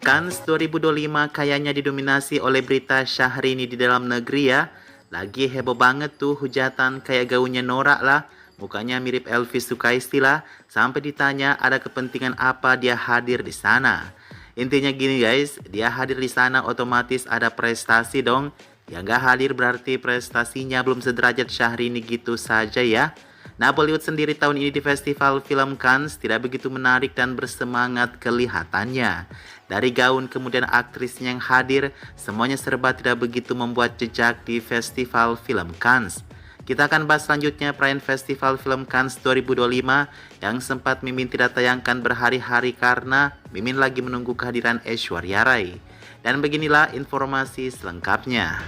Cannes 2025 kayaknya didominasi oleh berita Syahrini di dalam negeri ya. Lagi heboh banget tuh hujatan kayak gaunnya norak lah. Mukanya mirip Elvis Sukaesih lah. Sampai ditanya ada kepentingan apa dia hadir di sana. Intinya gini guys, dia hadir di sana otomatis ada prestasi dong. Yang nggak hadir berarti prestasinya belum sederajat Syahrini gitu saja ya. Nah, Bollywood sendiri tahun ini di Festival Film Cannes tidak begitu menarik dan bersemangat kelihatannya. Dari gaun kemudian aktrisnya yang hadir, semuanya serba tidak begitu membuat jejak di Festival Film Cannes. Kita akan bahas selanjutnya perayaan Festival Film Cannes 2025 yang sempat Mimin tidak tayangkan berhari-hari karena Mimin lagi menunggu kehadiran Aishwarya Rai. Dan beginilah informasi selengkapnya.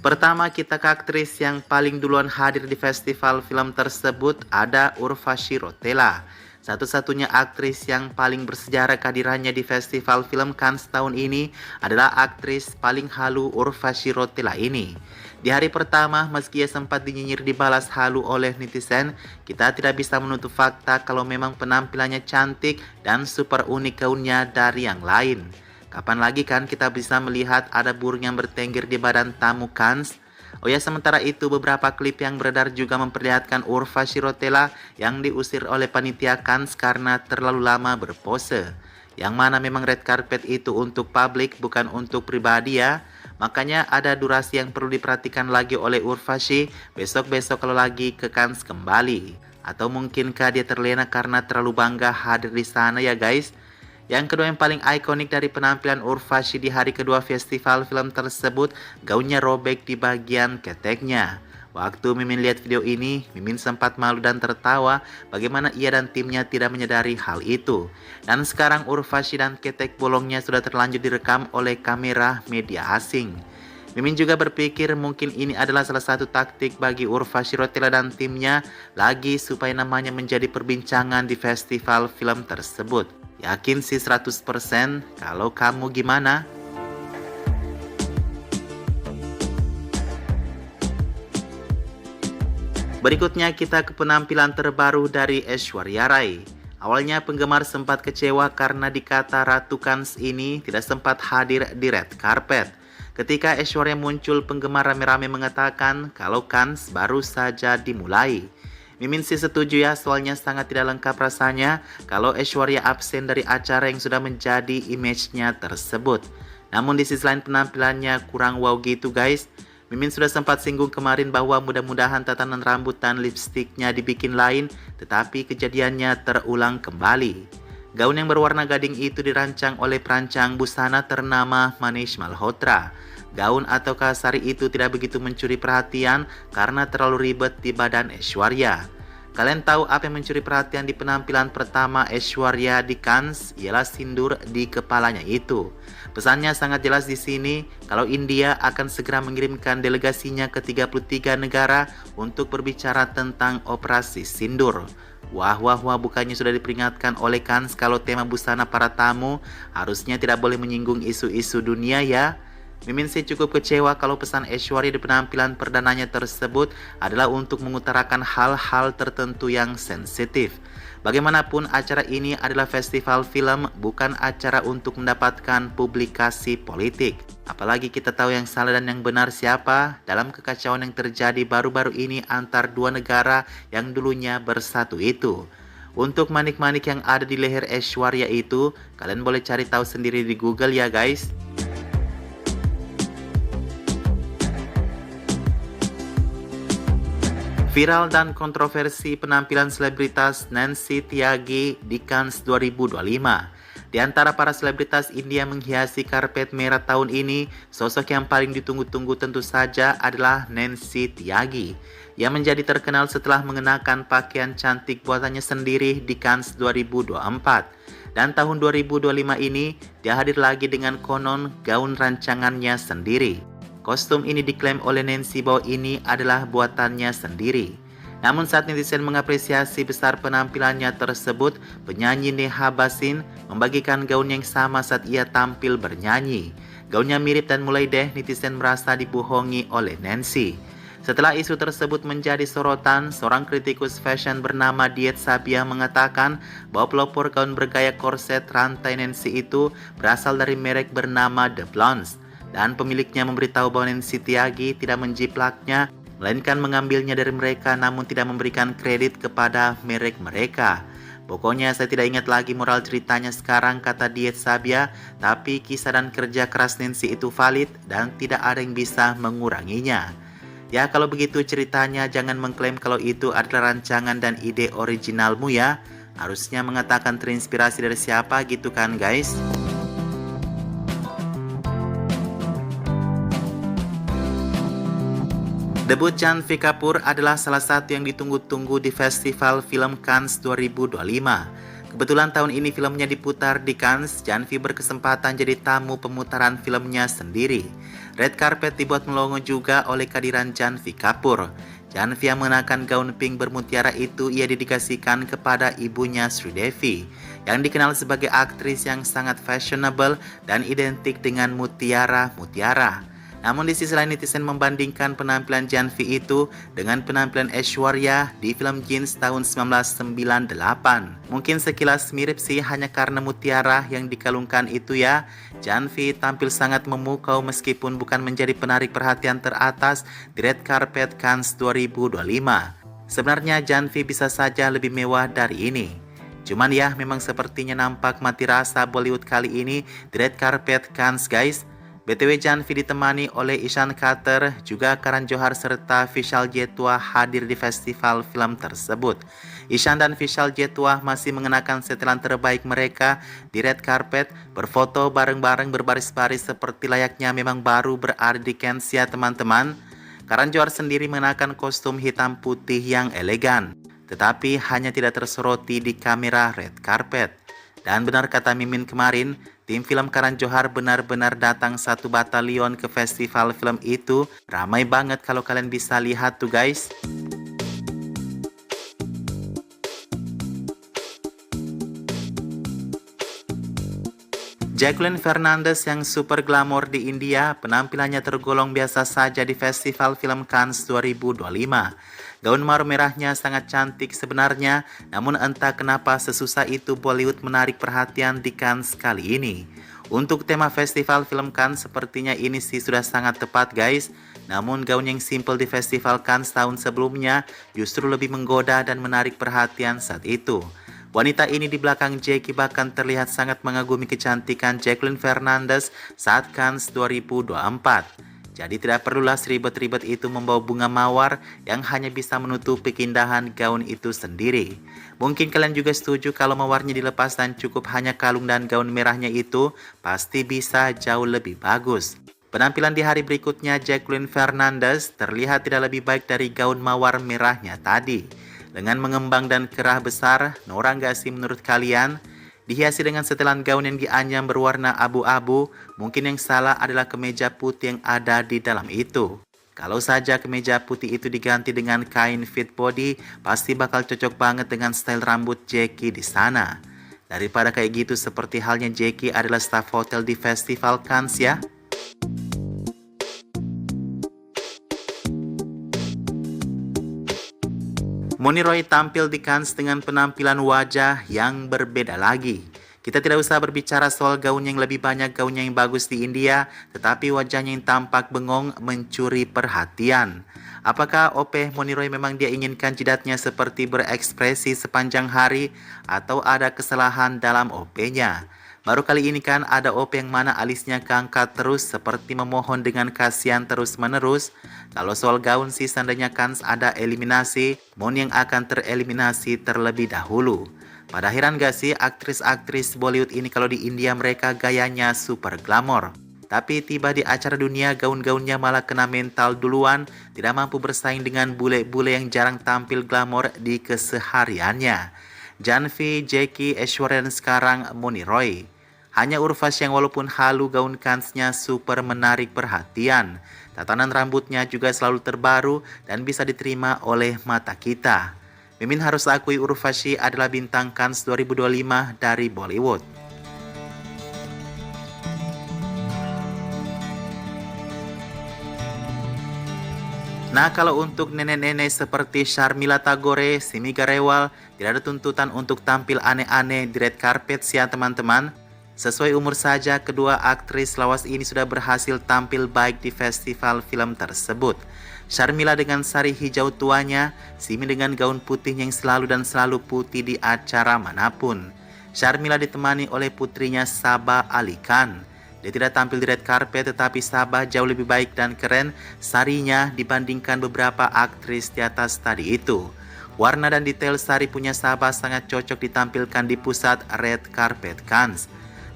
Pertama kita ke aktris yang paling duluan hadir di festival film tersebut ada Urvashi Rotela. Satu-satunya aktris yang paling bersejarah kehadirannya di festival film Cannes tahun ini adalah aktris paling halu Urvashi Rotela ini. Di hari pertama meski ia sempat dinyinyir dibalas halu oleh netizen, kita tidak bisa menutup fakta kalau memang penampilannya cantik dan super unik gaunnya dari yang lain. Kapan lagi kan kita bisa melihat ada burung yang bertengger di badan tamu Cannes? Oh ya, sementara itu beberapa klip yang beredar juga memperlihatkan Urvashi Rotela yang diusir oleh panitia Cannes karena terlalu lama berpose. Yang mana memang red carpet itu untuk publik bukan untuk pribadi ya. Makanya ada durasi yang perlu diperhatikan lagi oleh Urvashi besok-besok kalau lagi ke Cannes kembali. Atau mungkinkah dia terlena karena terlalu bangga hadir di sana ya guys? Yang kedua yang paling ikonik dari penampilan Urvashi di hari kedua festival film tersebut, gaunnya robek di bagian keteknya. Waktu Mimin lihat video ini, Mimin sempat malu dan tertawa bagaimana ia dan timnya tidak menyadari hal itu. Dan sekarang Urvashi dan ketek bolongnya sudah terlanjur direkam oleh kamera media asing. Mimin juga berpikir mungkin ini adalah salah satu taktik bagi Urvashi Rotela dan timnya lagi supaya namanya menjadi perbincangan di festival film tersebut. Yakin sih 100%, kalau kamu gimana? Berikutnya kita ke penampilan terbaru dari Aishwarya Rai. Awalnya penggemar sempat kecewa karena dikata Ratu Cannes ini tidak sempat hadir di red carpet. Ketika Aishwarya muncul, penggemar rame-rame mengatakan kalau Cannes baru saja dimulai. Mimin sih setuju ya, soalnya sangat tidak lengkap rasanya kalau Aishwarya absen dari acara yang sudah menjadi image-nya tersebut. Namun di sisi lain penampilannya kurang wow gitu guys. Mimin sudah sempat singgung kemarin bahwa mudah-mudahan tatanan rambut dan lipstiknya dibikin lain, tetapi kejadiannya terulang kembali. Gaun yang berwarna gading itu dirancang oleh perancang busana ternama Manish Malhotra. Gaun atau sari itu tidak begitu mencuri perhatian karena terlalu ribet di badan Aishwarya. Kalian tahu apa yang mencuri perhatian di penampilan pertama Aishwarya di Cannes? Ialah sindur di kepalanya itu. Pesannya sangat jelas di sini kalau India akan segera mengirimkan delegasinya ke 33 negara untuk berbicara tentang operasi sindur. Wah, bukannya sudah diperingatkan oleh Cannes kalau tema busana para tamu harusnya tidak boleh menyinggung isu-isu dunia ya. Mimin sih cukup kecewa kalau pesan Aishwarya di penampilan perdananya tersebut adalah untuk mengutarakan hal-hal tertentu yang sensitif. Bagaimanapun acara ini adalah festival film, bukan acara untuk mendapatkan publikasi politik. Apalagi kita tahu yang salah dan yang benar siapa dalam kekacauan yang terjadi baru-baru ini antar dua negara yang dulunya bersatu itu. Untuk manik-manik yang ada di leher Aishwarya itu, kalian boleh cari tahu sendiri di Google ya guys. Viral dan kontroversi penampilan selebritas Nancy Tyagi di Cannes 2025. Di antara para selebritas India menghiasi karpet merah tahun ini, sosok yang paling ditunggu-tunggu tentu saja adalah Nancy Tyagi, yang menjadi terkenal setelah mengenakan pakaian cantik buatannya sendiri di Cannes 2024. Dan tahun 2025 ini, dia hadir lagi dengan konon gaun rancangannya sendiri. Kostum ini diklaim oleh Nancy bahwa ini adalah buatannya sendiri. Namun saat netizen mengapresiasi besar penampilannya tersebut, penyanyi Neha Bhasin membagikan gaun yang sama saat ia tampil bernyanyi. Gaunnya mirip dan mulai deh netizen merasa dibohongi oleh Nancy. Setelah isu tersebut menjadi sorotan, seorang kritikus fashion bernama Diet Sabia mengatakan bahwa pelopor gaun bergaya korset rantai Nancy itu berasal dari merek bernama The Blondes, dan pemiliknya memberitahu bahwa Nancy Tiagi tidak menjiplaknya, melainkan mengambilnya dari mereka namun tidak memberikan kredit kepada merek mereka. Pokoknya saya tidak ingat lagi moral ceritanya sekarang, kata Diet Sabia, tapi kisah dan kerja keras Nancy itu valid dan tidak ada yang bisa menguranginya. Ya, kalau begitu ceritanya, jangan mengklaim kalau itu adalah rancangan dan ide originalmu ya. Harusnya mengatakan terinspirasi dari siapa gitu kan guys. Debut Janhvi Kapoor adalah salah satu yang ditunggu-tunggu di Festival Film Cannes 2025. Kebetulan tahun ini filmnya diputar di Cannes, Janhvi berkesempatan jadi tamu pemutaran filmnya sendiri. Red carpet dibuat melongo juga oleh kehadiran Janhvi Kapoor. Janhvi yang mengenakan gaun pink bermutiara itu ia dedikasikan kepada ibunya Sridevi, yang dikenal sebagai aktris yang sangat fashionable dan identik dengan mutiara-mutiara. Namun di sisi lain netizen membandingkan penampilan Janhvi itu dengan penampilan Aishwarya di film Jeans tahun 1998. Mungkin sekilas mirip sih, hanya karena mutiara yang dikalungkan itu ya. Janhvi tampil sangat memukau meskipun bukan menjadi penarik perhatian teratas di Red Carpet Cannes 2025. Sebenarnya Janhvi bisa saja lebih mewah dari ini. Cuman ya, memang sepertinya nampak mati rasa Bollywood kali ini di Red Carpet Cannes guys. BTW Janhvi ditemani oleh Ishan Khater, juga Karan Johar serta Vishal Jetwa hadir di festival film tersebut. Ishan dan Vishal Jetwa masih mengenakan setelan terbaik mereka di red carpet, berfoto bareng-bareng berbaris-baris seperti layaknya memang baru berada di Cannes ya teman-teman. Karan Johar sendiri mengenakan kostum hitam putih yang elegan, tetapi hanya tidak tersoroti di kamera red carpet. Dan benar kata Mimin kemarin, tim film Karan Johar benar-benar datang satu batalion ke festival film itu. Ramai banget kalau kalian bisa lihat tuh guys. Jacqueline Fernandez yang super glamor di India, penampilannya tergolong biasa saja di Festival Film Cannes 2025. Gaun mawar merahnya sangat cantik sebenarnya, namun entah kenapa sesusah itu Bollywood menarik perhatian di Cannes kali ini. Untuk tema Festival Film Cannes sepertinya ini sih sudah sangat tepat guys. Namun gaun yang simple di Festival Cannes tahun sebelumnya justru lebih menggoda dan menarik perhatian saat itu. Wanita ini di belakang Jackie bahkan terlihat sangat mengagumi kecantikan Jacqueline Fernandez saat Cannes 2024. Jadi tidak perlulah seribet-ribet itu membawa bunga mawar yang hanya bisa menutupi keindahan gaun itu sendiri. Mungkin kalian juga setuju kalau mawarnya dilepas dan cukup hanya kalung dan gaun merahnya itu pasti bisa jauh lebih bagus. Penampilan di hari berikutnya Jacqueline Fernandez terlihat tidak lebih baik dari gaun mawar merahnya tadi. Dengan mengembang dan kerah besar, Nora nggak sih menurut kalian? Dihiasi dengan setelan gaun yang dianyam berwarna abu-abu, mungkin yang salah adalah kemeja putih yang ada di dalam itu. Kalau saja kemeja putih itu diganti dengan kain fit body, pasti bakal cocok banget dengan style rambut Jackie di sana. Daripada kayak gitu seperti halnya Jackie adalah staf hotel di Festival Cannes ya. Moni Roy tampil di Cannes dengan penampilan wajah yang berbeda lagi. Kita tidak usah berbicara soal gaun yang lebih banyak gaunnya yang bagus di India, tetapi wajahnya yang tampak bengong mencuri perhatian. Apakah OP Moni Roy memang dia inginkan jidatnya seperti berekspresi sepanjang hari, atau ada kesalahan dalam OP-nya? Baru kali ini kan ada OP yang mana alisnya keangkat terus seperti memohon dengan kasihan terus-menerus. Kalau soal gaun sih seandainya kan ada eliminasi, Moni yang akan tereliminasi terlebih dahulu. Pada heran gak sih aktris-aktris Bollywood ini kalau di India mereka gayanya super glamor. Tapi tiba di acara dunia gaun-gaunnya malah kena mental duluan, tidak mampu bersaing dengan bule-bule yang jarang tampil glamor di kesehariannya. Janhvi, Jackie, Aishwarya dan sekarang Moni Roy. Hanya Urvashi yang walaupun halu gaun kansnya super menarik perhatian. Tatanan rambutnya juga selalu terbaru dan bisa diterima oleh mata kita. Mimin harus akui Urvashi adalah bintang Cannes 2025 dari Bollywood. Nah, kalau untuk nenek-nenek seperti Sharmila Tagore, Simi Garewal, tidak ada tuntutan untuk tampil aneh-aneh di red carpet sih ya teman-teman. Sesuai umur saja, kedua aktris lawas ini sudah berhasil tampil baik di festival film tersebut. Sharmila dengan sari hijau tuanya, Simi dengan gaun putih yang selalu putih di acara manapun. Sharmila ditemani oleh putrinya Sabah Ali Khan. Dia tidak tampil di red carpet, tetapi Sabah jauh lebih baik dan keren sarinya dibandingkan beberapa aktris di atas tadi itu. Warna dan detail sari punya Sabah sangat cocok ditampilkan di pusat red carpet Cannes.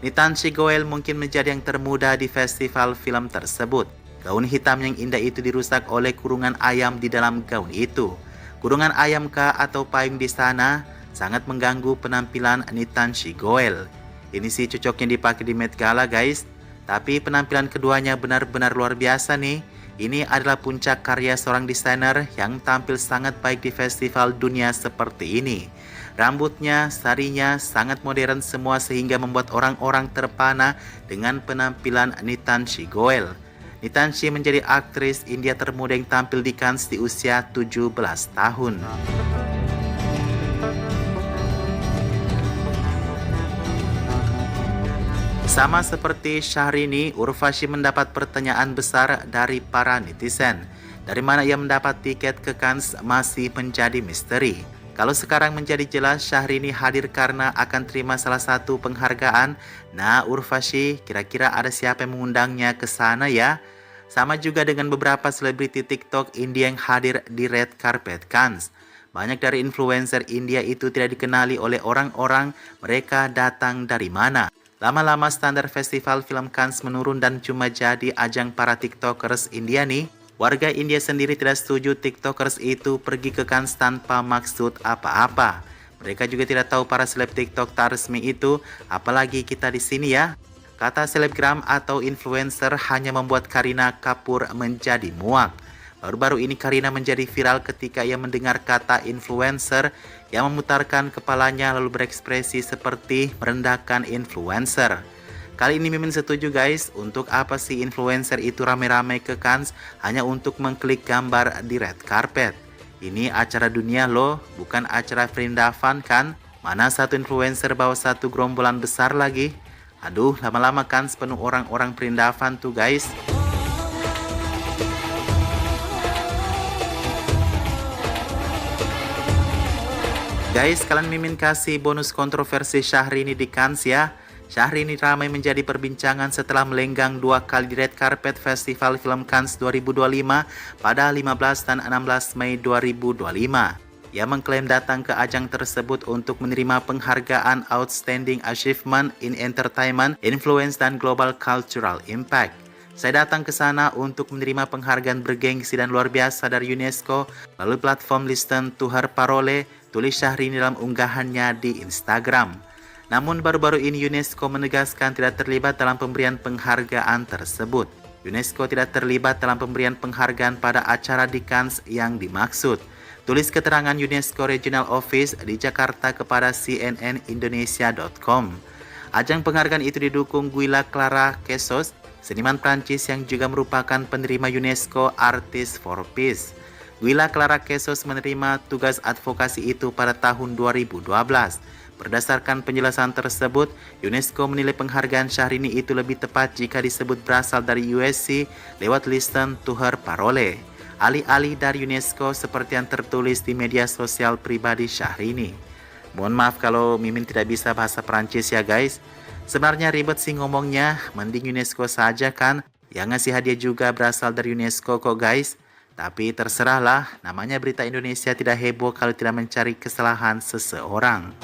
Nitanshi Goel mungkin menjadi yang termuda di festival film tersebut. Gaun hitam yang indah itu dirusak oleh kurungan ayam di dalam gaun itu. Kurungan ayam kah atau payung di sana sangat mengganggu penampilan Nitanshi Goel. Ini sih cocoknya dipakai di Met Gala guys. Tapi penampilan keduanya benar-benar luar biasa nih. Ini adalah puncak karya seorang desainer yang tampil sangat baik di festival dunia seperti ini. Rambutnya, sarinya sangat modern semua sehingga membuat orang-orang terpana dengan penampilan Nitanshi Goel. Nitanshi menjadi aktris India termuda yang tampil di Cannes di usia 17 tahun. Sama seperti Syahrini, Urvashi mendapat pertanyaan besar dari para netizen. Dari mana ia mendapat tiket ke Cannes masih menjadi misteri. Kalau sekarang menjadi jelas Syahrini hadir karena akan terima salah satu penghargaan. Nah, Urvashi, kira-kira ada siapa yang mengundangnya ke sana ya? Sama juga dengan beberapa selebriti TikTok India yang hadir di red carpet Cannes. Banyak dari influencer India itu tidak dikenali oleh orang-orang, mereka datang dari mana. Lama-lama standar festival film Cannes menurun dan cuma jadi ajang para tiktokers India nih. Warga India sendiri tidak setuju tiktokers itu pergi ke Cannes tanpa maksud apa-apa. Mereka juga tidak tahu para seleb tiktok tak resmi itu, apalagi kita di sini ya. Kata selebgram atau influencer hanya membuat Kareena Kapoor menjadi muak. Baru-baru ini Kareena menjadi viral ketika ia mendengar kata influencer yang memutarkan kepalanya lalu berekspresi seperti merendahkan influencer. Kali ini Mimin setuju guys, untuk apa sih influencer itu rame-rame ke Cannes hanya untuk mengklik gambar di red carpet. Ini acara dunia loh, bukan acara Vrindavan kan? Mana satu influencer bawa satu gerombolan besar lagi? Aduh, lama-lama Cannes penuh orang-orang Vrindavan tuh guys. Guys, kalian Mimin kasih bonus kontroversi Syahrini di Cannes ya. Syahrini ramai menjadi perbincangan setelah melenggang 2 kali di red carpet Festival Film Cannes 2025 pada 15 dan 16 Mei 2025. Ia mengklaim datang ke ajang tersebut untuk menerima penghargaan Outstanding Achievement in Entertainment, Influence, dan Global Cultural Impact. Saya datang ke sana untuk menerima penghargaan bergengsi dan luar biasa dari UNESCO melalui platform Listen to Her Parole, tulis Syahrini dalam unggahannya di Instagram. Namun baru-baru ini UNESCO menegaskan tidak terlibat dalam pemberian penghargaan tersebut. UNESCO tidak terlibat dalam pemberian penghargaan pada acara di Cannes yang dimaksud. Tulis keterangan UNESCO Regional Office di Jakarta kepada cnnindonesia.com. Ajang penghargaan itu didukung Guila Clara Quesos, seniman Prancis yang juga merupakan penerima UNESCO Artist for Peace. Guila Clara Quesos menerima tugas advokasi itu pada tahun 2012. Berdasarkan penjelasan tersebut, UNESCO menilai penghargaan Syahrini itu lebih tepat jika disebut berasal dari USC lewat Listen to Her Parole, alih-alih dari UNESCO seperti yang tertulis di media sosial pribadi Syahrini. Mohon maaf kalau Mimin tidak bisa bahasa Perancis ya guys. Sebenarnya ribet sih ngomongnya, mending UNESCO saja kan. Yang ngasih hadiah juga berasal dari UNESCO kok guys. Tapi terserahlah, namanya berita Indonesia tidak heboh kalau tidak mencari kesalahan seseorang.